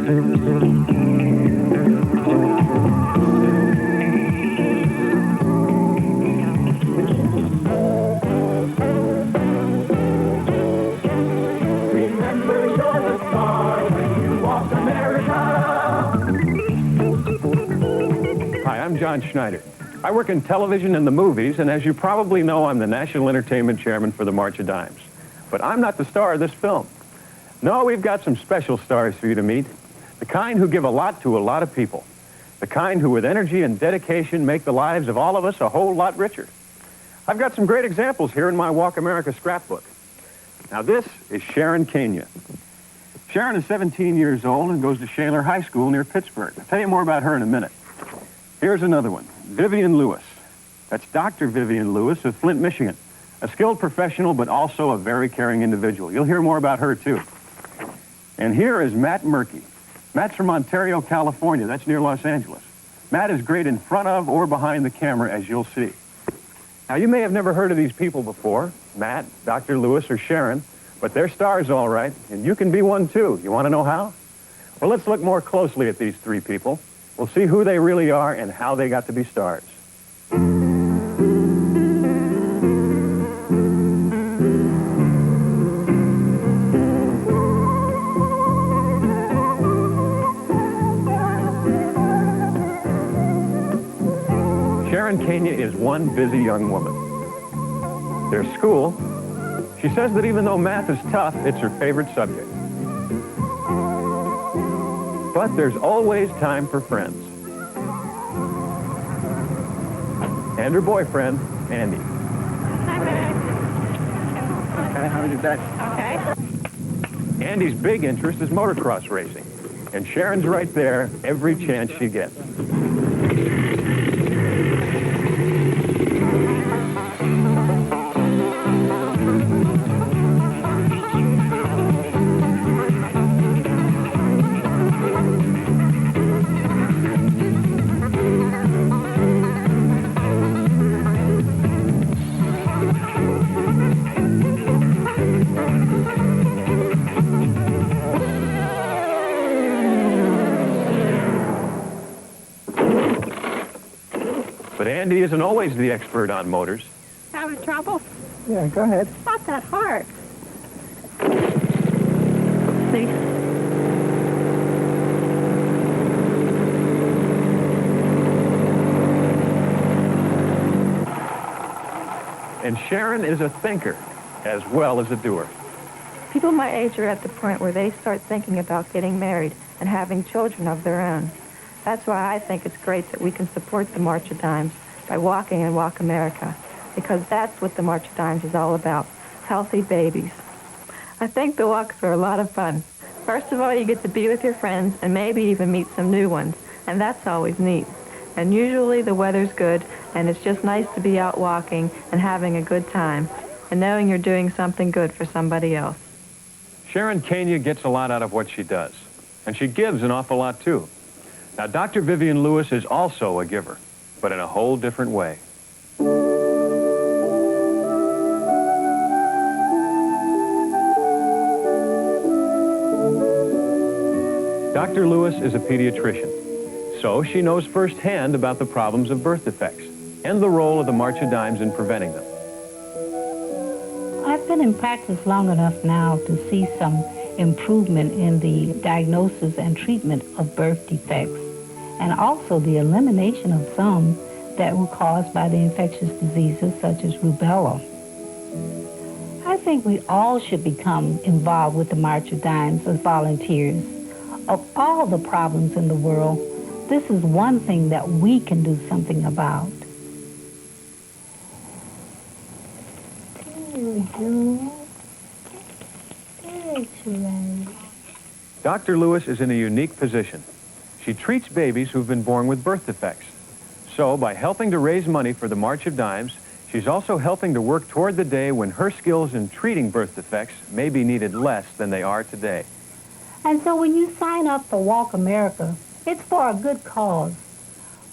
I'm John Schneider. I work in television and the movies, and as you probably know, I'm the National Entertainment Chairman for the March of Dimes. But I'm not the star of this film. No, we've got some special stars for you to meet. The kind who give a lot to a lot of people. The kind who, with energy and dedication, make the lives of all of us a whole lot richer. I've got some great examples here in my Walk America scrapbook. Now, this is Sharon Kania. Sharon is 17 years old and goes to Shaler High School near Pittsburgh. I'll tell you more about her in a minute. Here's another one, Vivian Lewis. That's Dr. Vivian Lewis of Flint, Michigan. A skilled professional, but also a very caring individual. You'll hear more about her, too. And here is Matt Merki. Matt's from Ontario, California. That's near Los Angeles. Matt is great in front of or behind the camera, as you'll see. Now, you may have never heard of these people before, Matt, Dr. Lewis, or Sharon, but they're stars, all right, and you can be one, too. You want to know how? Well, let's look more closely at these three people. We'll see who they really are and how they got to be stars. Sharon Kania is one busy young woman. There's school. She says that even though math is tough, it's her favorite subject. But there's always time for friends. And her boyfriend, Andy. Hi, Matt. Okay, how was your day? Okay. Andy's big interest is motocross racing. And Sharon's right there every chance she gets. But Andy isn't always the expert on motors. Having trouble? Yeah, go ahead. It's not that hard. See? And Sharon is a thinker as well as a doer. People my age are at the point where they start thinking about getting married and having children of their own. That's why I think it's great that we can support the March of Dimes by walking and Walk America, because that's what the March of Dimes is all about, healthy babies. I think the walks are a lot of fun. First of all, you get to be with your friends and maybe even meet some new ones, and that's always neat. And usually the weather's good, and it's just nice to be out walking and having a good time, and knowing you're doing something good for somebody else. Sharon Kania gets a lot out of what she does, and she gives an awful lot, too. Now, Dr. Vivian Lewis is also a giver, but in a whole different way. Dr. Lewis is a pediatrician, so she knows firsthand about the problems of birth defects and the role of the March of Dimes in preventing them. I've been in practice long enough now to see some improvement in the diagnosis and treatment of birth defects, and also the elimination of some that were caused by the infectious diseases such as rubella. I think we all should become involved with the March of Dimes as volunteers. Of all the problems in the world, this is one thing that we can do something about. Dr. Lewis is in a unique position. She treats babies who've been born with birth defects. So, by helping to raise money for the March of Dimes, she's also helping to work toward the day when her skills in treating birth defects may be needed less than they are today. And so when you sign up for Walk America, it's for a good cause.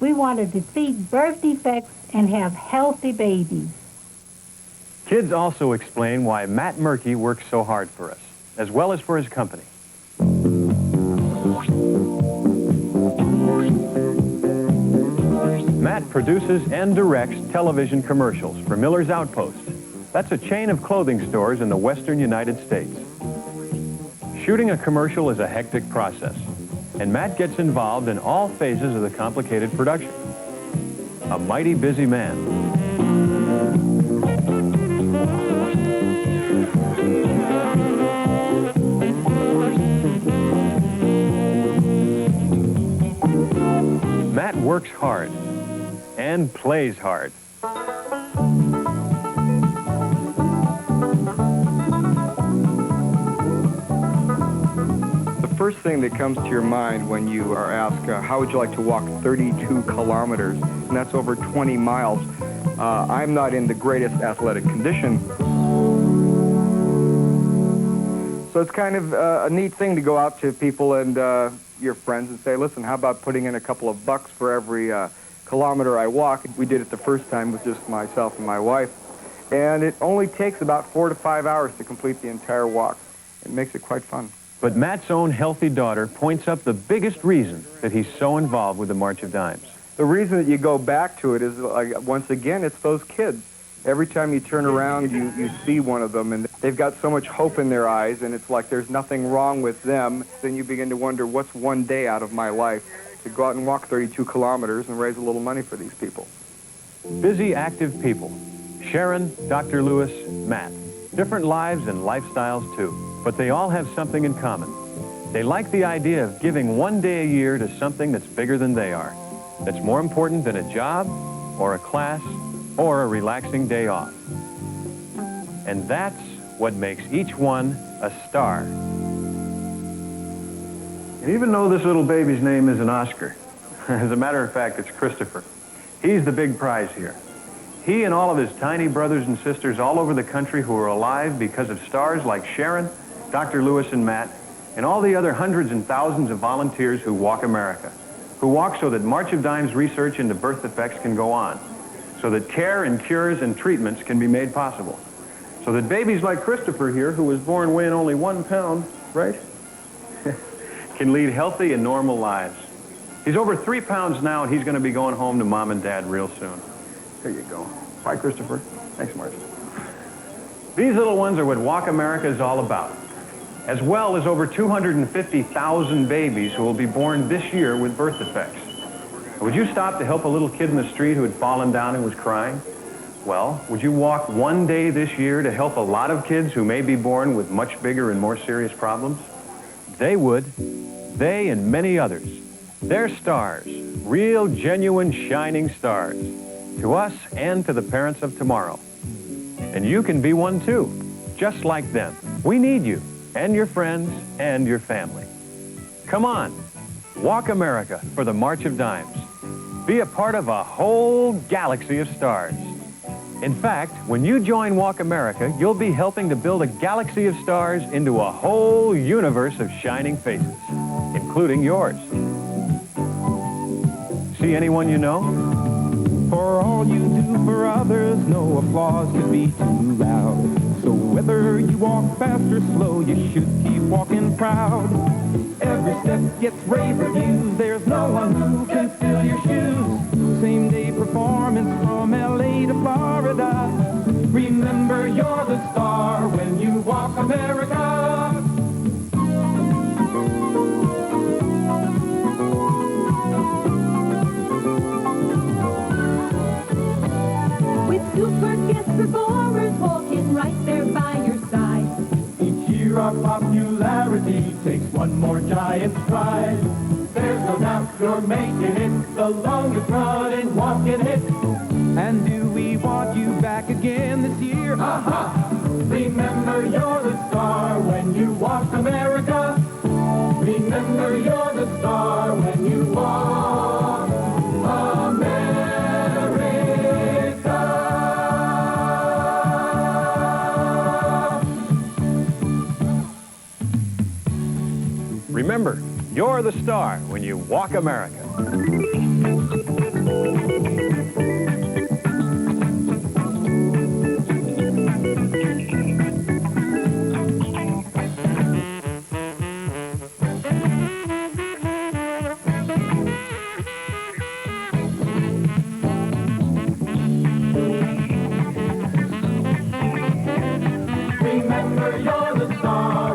We want to defeat birth defects and have healthy babies. Kids also explain why Matt Merki works so hard for us, as well as for his company. produces and directs television commercials for Miller's Outpost. That's a chain of clothing stores in the western United States. Shooting a commercial is a hectic process, and Matt gets involved in all phases of the complicated production. A mighty busy man. Matt works hard and plays hard. The first thing that comes to your mind when you are asked, how would you like to walk 32 kilometers? And that's over 20 miles. I'm not in the greatest athletic condition. So it's kind of a neat thing to go out to people and your friends and say, listen, how about putting in a couple of bucks for every kilometer I walk? We did it the first time with just myself and my wife. And it only takes about 4 to 5 hours to complete the entire walk. It makes it quite fun. But Matt's own healthy daughter points up the biggest reason that he's so involved with the March of Dimes. The reason that you go back to it is, once again, it's those kids. Every time you turn around, you see one of them, and they've got so much hope in their eyes, and it's like there's nothing wrong with them. Then you begin to wonder, what's one day out of my life to go out and walk 32 kilometers and raise a little money for these people? Busy, active people. Sharon, Dr. Lewis, Matt. Different lives and lifestyles, too. But they all have something in common. They like the idea of giving one day a year to something that's bigger than they are, that's more important than a job or a class or a relaxing day off. And that's what makes each one a star. And even though this little baby's name isn't Oscar, as a matter of fact, it's Christopher. He's the big prize here. He and all of his tiny brothers and sisters all over the country who are alive because of stars like Sharon, Dr. Lewis and Matt, and all the other hundreds and thousands of volunteers who walk America, who walk so that March of Dimes research into birth defects can go on, so that care and cures and treatments can be made possible, so that babies like Christopher here, who was born weighing only 1 pound, right, can lead healthy and normal lives. He's over 3 pounds now, and he's going to be going home to Mom and Dad real soon. There you go. Bye, Christopher. Thanks, March. These little ones are what Walk America is all about, as well as over 250,000 babies who will be born this year with birth defects. Would you stop to help a little kid in the street who had fallen down and was crying? Well, would you walk one day this year to help a lot of kids who may be born with much bigger and more serious problems? They would. They and many others. They're stars, real, genuine, shining stars, to us and to the parents of tomorrow. And you can be one too, just like them. We need you and your friends and your family. Come on, walk America for the March of Dimes. Be a part of a whole galaxy of stars. In fact, when you join Walk America, you'll be helping to build a galaxy of stars into a whole universe of shining faces, including yours. See anyone you know? For all you do for others, no applause could be too loud. So whether you walk fast or slow, you should keep walking proud. Every step gets rave reviews, there's no one who can fill your shoes. Same day performance from LA to Florida. Remember you're the star when you walk America. With super guest performers walking right there by your side. Each year our popularity takes one more giant stride. There's no doubt you're making it the longest running walking hit. And do we want you back again this year? Aha! Remember you're the star when you walk America. Remember you're the star when you walk America. Remember, you're the star when you walk America. remember you're the star.